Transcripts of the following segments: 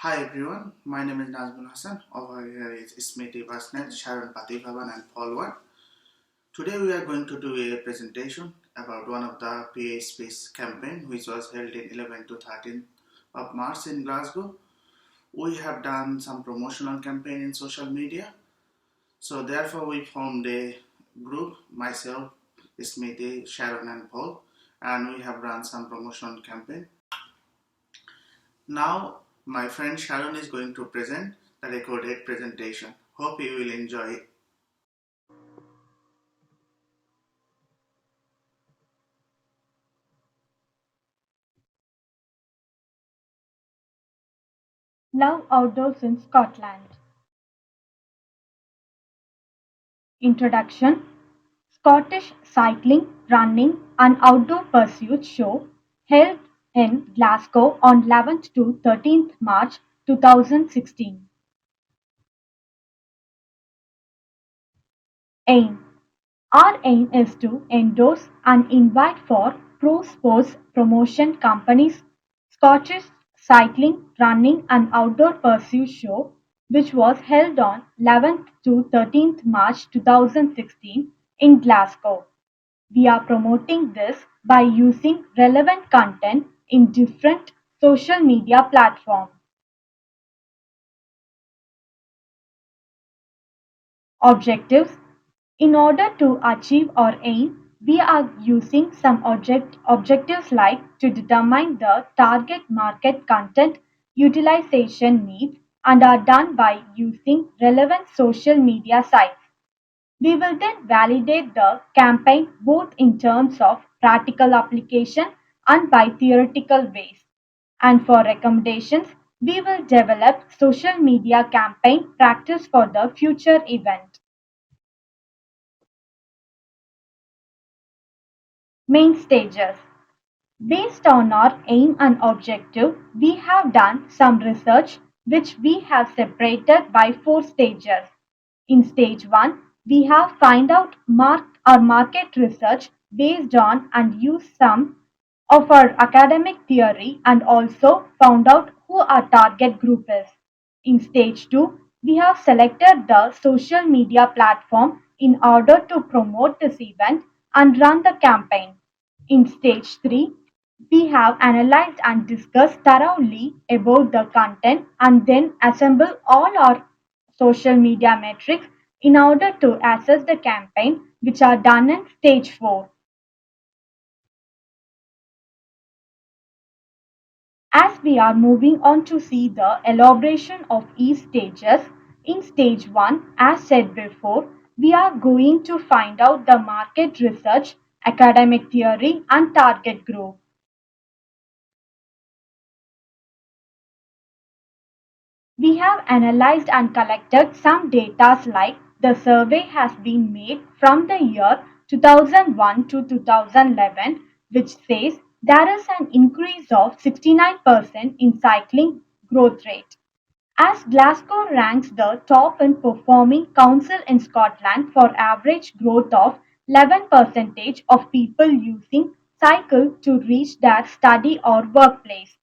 Hi everyone, my name is Nazmul Hassan. Over here is Smriti Vasnet, Sharon Patibhavan and Paul Ward. Today we are going to do a presentation about one of the PA Space campaign which was held in 11 to 13 of March in Glasgow. We have done some promotional campaign in social media. So therefore we formed a group, myself, Smriti, Sharon and Paul, and we have run some promotional campaign. Now, my friend Sharon is going to present the recorded presentation. Hope you will enjoy it. Love Outdoors in Scotland. Introduction. Scottish Cycling, Running and Outdoor Pursuits Show held in Glasgow on 11th to 13th March 2016. Aim. Our aim is to endorse and invite for pro sports promotion companies Scottish Cycling, Running and Outdoor Pursuit Show, which was held on 11th to 13th March 2016 in Glasgow. We are promoting this by using relevant content in different social media platforms. Objectives. In order to achieve our aim, we are using some objectives like to determine the target market content utilization needs and are done by using relevant social media sites. We will then validate the campaign both in terms of practical application and by theoretical ways. And for recommendations, we will develop social media campaign practice for the future event. Main stages. Based on our aim and objective, we have done some research which we have separated by four stages. In stage 1, we have find out our market research based on and use some of our academic theory and also found out who our target group is. In stage 2, we have selected the social media platform in order to promote this event and run the campaign. In stage 3, we have analyzed and discussed thoroughly about the content and then assemble all our social media metrics in order to assess the campaign, which are done in stage 4. As we are moving on to see the elaboration of each stages, in stage 1, as said before, we are going to find out the market research, academic theory and target group. We have analyzed and collected some data like the survey has been made from the year 2001 to 2011, which says there is an increase of 69% in cycling growth rate. As Glasgow ranks the top in performing council in Scotland for average growth of 11% of people using cycle to reach their study or workplace.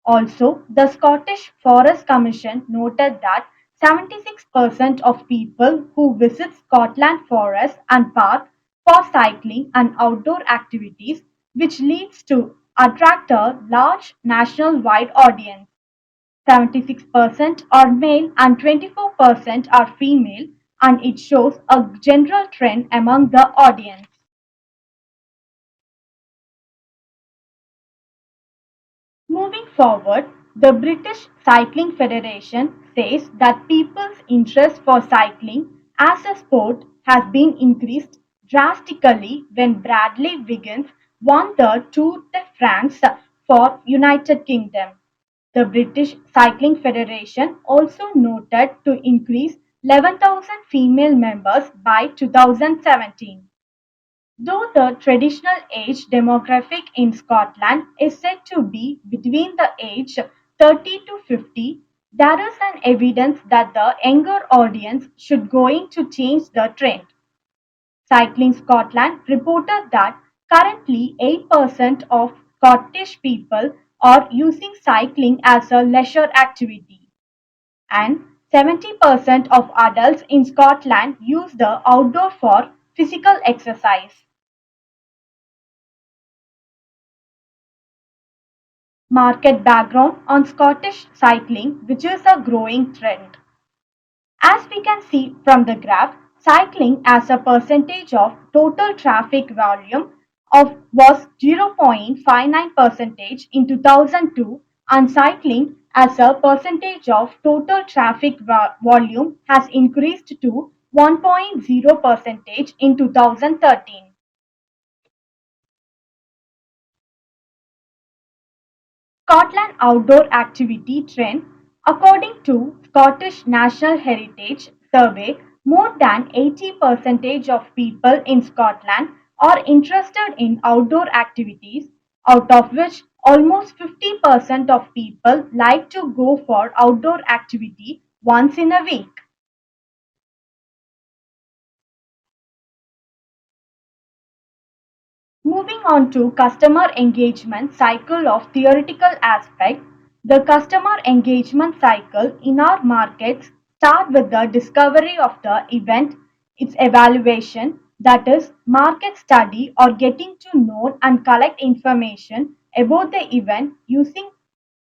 Also, the Scottish Forest Commission noted that 76% of people who visit Scotland forests and parks for cycling and outdoor activities, which leads to attract a large national-wide audience. 76% are male and 24% are female, and it shows a general trend among the audience. Moving forward, the British Cycling Federation says that people's interest for cycling as a sport has been increased drastically when Bradley Wiggins won the Tour de France for United Kingdom. The British Cycling Federation also noted to increase 11,000 female members by 2017. Though the traditional age demographic in Scotland is said to be between the age 30 to 50, there is an evidence that the younger audience should going to change the trend. Cycling Scotland reported that currently 8% of Scottish people are using cycling as a leisure activity. and 70% of adults in Scotland use the outdoor for physical exercise. Market background on Scottish cycling, which is a growing trend. As we can see from the graph, cycling as a percentage of total traffic volume was 0.59% in 2002, and cycling as a percentage of total traffic volume has increased to 1.0% in 2013. Scotland outdoor activity trend. According to Scottish National Heritage Survey, more than 80% of people in Scotland are interested in outdoor activities, out of which almost 50% of people like to go for outdoor activity once in a week. Moving on to customer engagement cycle of theoretical aspect, the customer engagement cycle in our markets start with the discovery of the event, its evaluation, that is market study or getting to know and collect information about the event using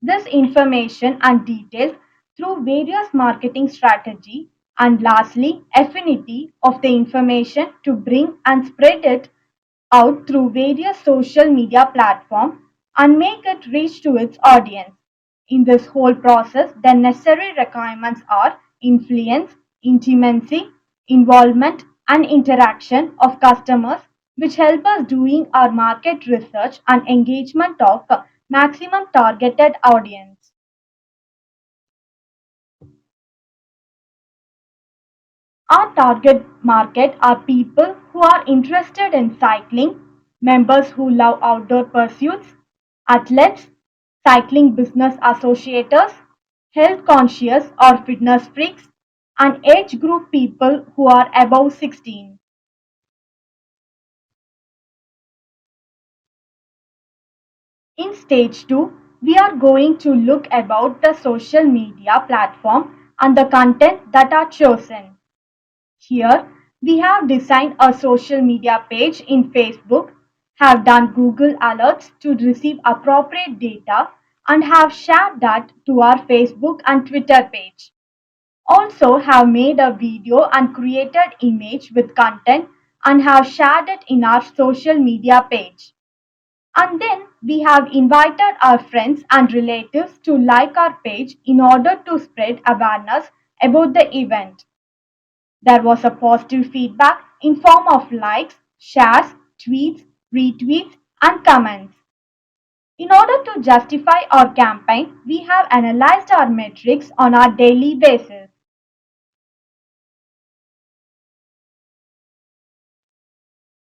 this information and details through various marketing strategy, and lastly affinity of the information to bring and spread it out through various social media platforms and make it reach to its audience. In this whole process, the necessary requirements are influence, intimacy, involvement, and interaction of customers, which help us doing our market research and engagement of maximum targeted audience. Our target market are people who are interested in cycling, members who love outdoor pursuits, athletes, cycling business associates, health conscious or fitness freaks, and age group people who are above 16. In stage 2, we are going to look about the social media platform and the content that are chosen. Here, we have designed a social media page in Facebook, have done Google Alerts to receive appropriate data, and have shared that to our Facebook and Twitter page. Also have made a video and created image with content and have shared it in our social media page. And then we have invited our friends and relatives to like our page in order to spread awareness about the event. There was a positive feedback in form of likes, shares, tweets, retweets, and comments. In order to justify our campaign, we have analyzed our metrics on a daily basis.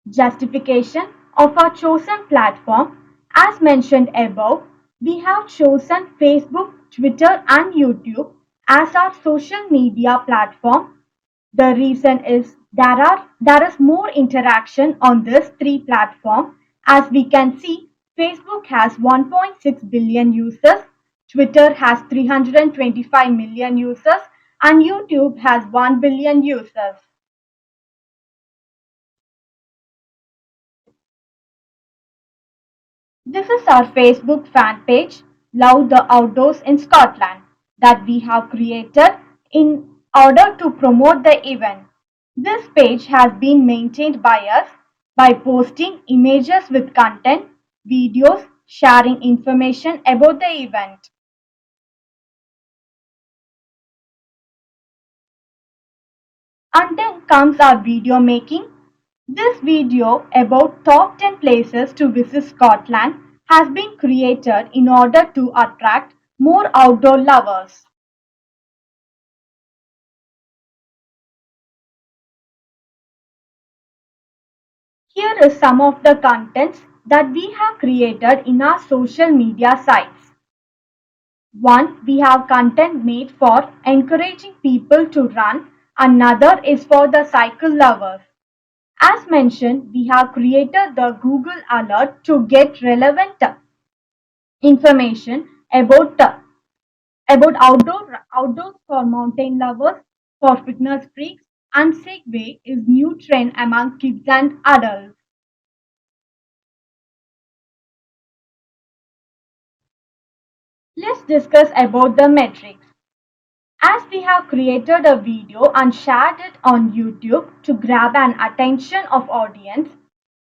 Justification of our chosen platform. As mentioned above, we have chosen Facebook, Twitter, and YouTube as our social media platform. The reason is there is more interaction on these three platforms. As we can see, Facebook has 1.6 billion users, Twitter has 325 million users, and YouTube has 1 billion users. This is our Facebook fan page, Love the Outdoors in Scotland, that we have created in order to promote the event. This page has been maintained by us by posting images with content, videos, sharing information about the event. And then comes our video making. This video about top 10 places to visit Scotland has been created in order to attract more outdoor lovers. Here is some of the contents that we have created in our social media sites. One, we have content made for encouraging people to run. Another is for the cycle lovers. As mentioned, we have created the Google Alert to get relevant information about about outdoors for mountain lovers, for fitness freaks, and Segway is new trend among kids and adults. Let's discuss about the metrics. As we have created a video and shared it on YouTube to grab an attention of audience,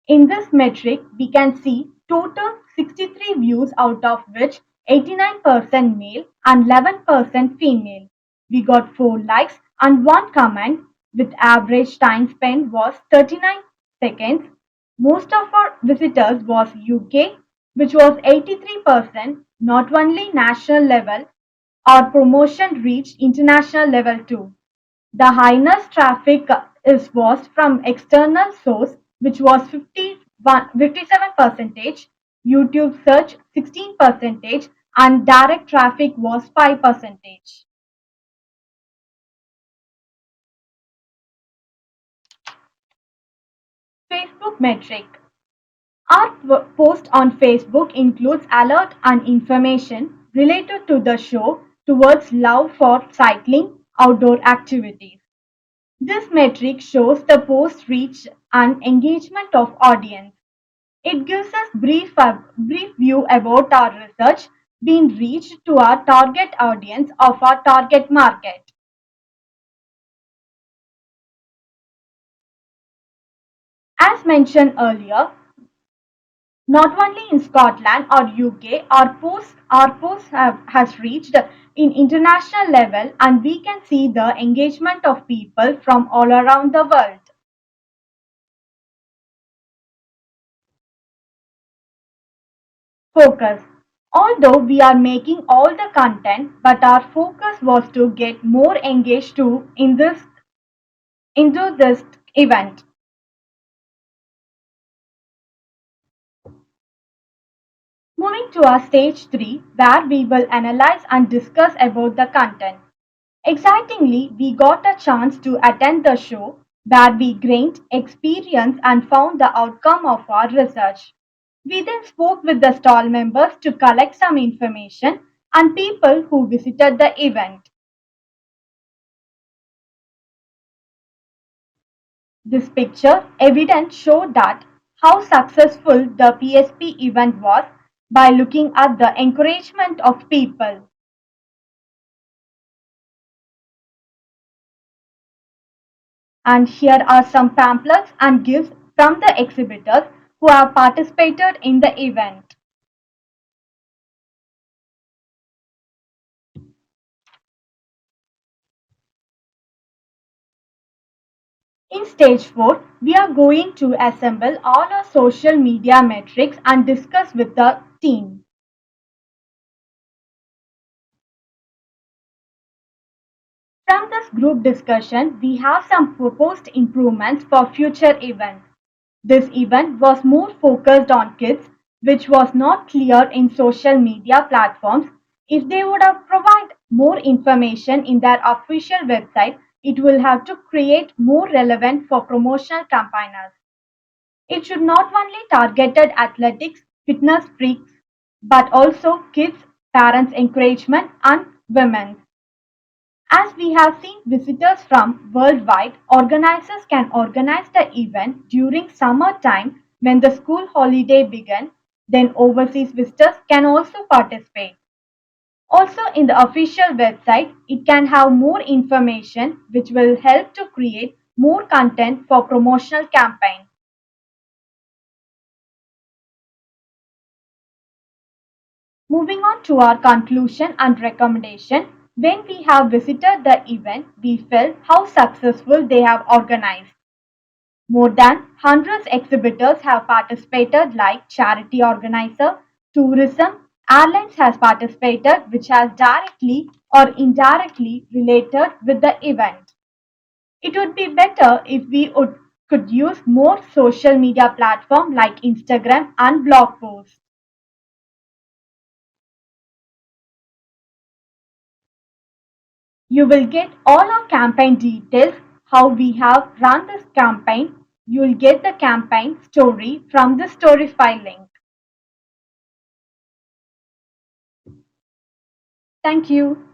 in this metric we can see total 63 views out of which 89% male and 11% female. We got 4 likes and 1 comment with average time spent was 39 seconds. Most of our visitors was UK, which was 83%, not only national level, our promotion reached international level too. The highest traffic was from external source, which was 57%, YouTube search 16%, and direct traffic was 5%. Facebook metric. Our post on Facebook includes alert and information related to the show towards love for cycling outdoor activities. This metric shows the post reach and engagement of audience. It gives us brief view about our research being reached to our target audience of our target market. As mentioned earlier, not only in Scotland or UK, has reached in international level and we can see the engagement of people from all around the world. Focus. Although we are making all the content, but our focus was to get more engaged into this event. Moving to our stage 3 where we will analyze and discuss about the content. Excitingly, we got a chance to attend the show where we gained experience and found the outcome of our research. We then spoke with the stall members to collect some information and people who visited the event. This picture evidence showed that how successful the PSP event was by looking at the encouragement of people. And here are some pamphlets and gifts from the exhibitors who have participated in the event. In stage 4, we are going to assemble all our social media metrics and discuss with the team. From this group discussion, we have some proposed improvements for future events. This event was more focused on kids, which was not clear in social media platforms. If they would have provided more information in their official website, it will have to create more relevant for promotional campaigners. It should not only targeted athletics, fitness freaks, but also kids, parents' encouragement, and women. As we have seen visitors from worldwide, organizers can organize the event during summer time when the school holiday begins, then overseas visitors can also participate. Also in the official website, it can have more information which will help to create more content for promotional campaign. Moving on to our conclusion and recommendation, when we have visited the event, we felt how successful they have organized. More than hundreds exhibitors have participated like charity organizer, tourism, airlines has participated which has directly or indirectly related with the event. It would be better if could use more social media platform like Instagram and blog posts. You will get all our campaign details, how we have run this campaign. You will get the campaign story from the story file link. Thank you.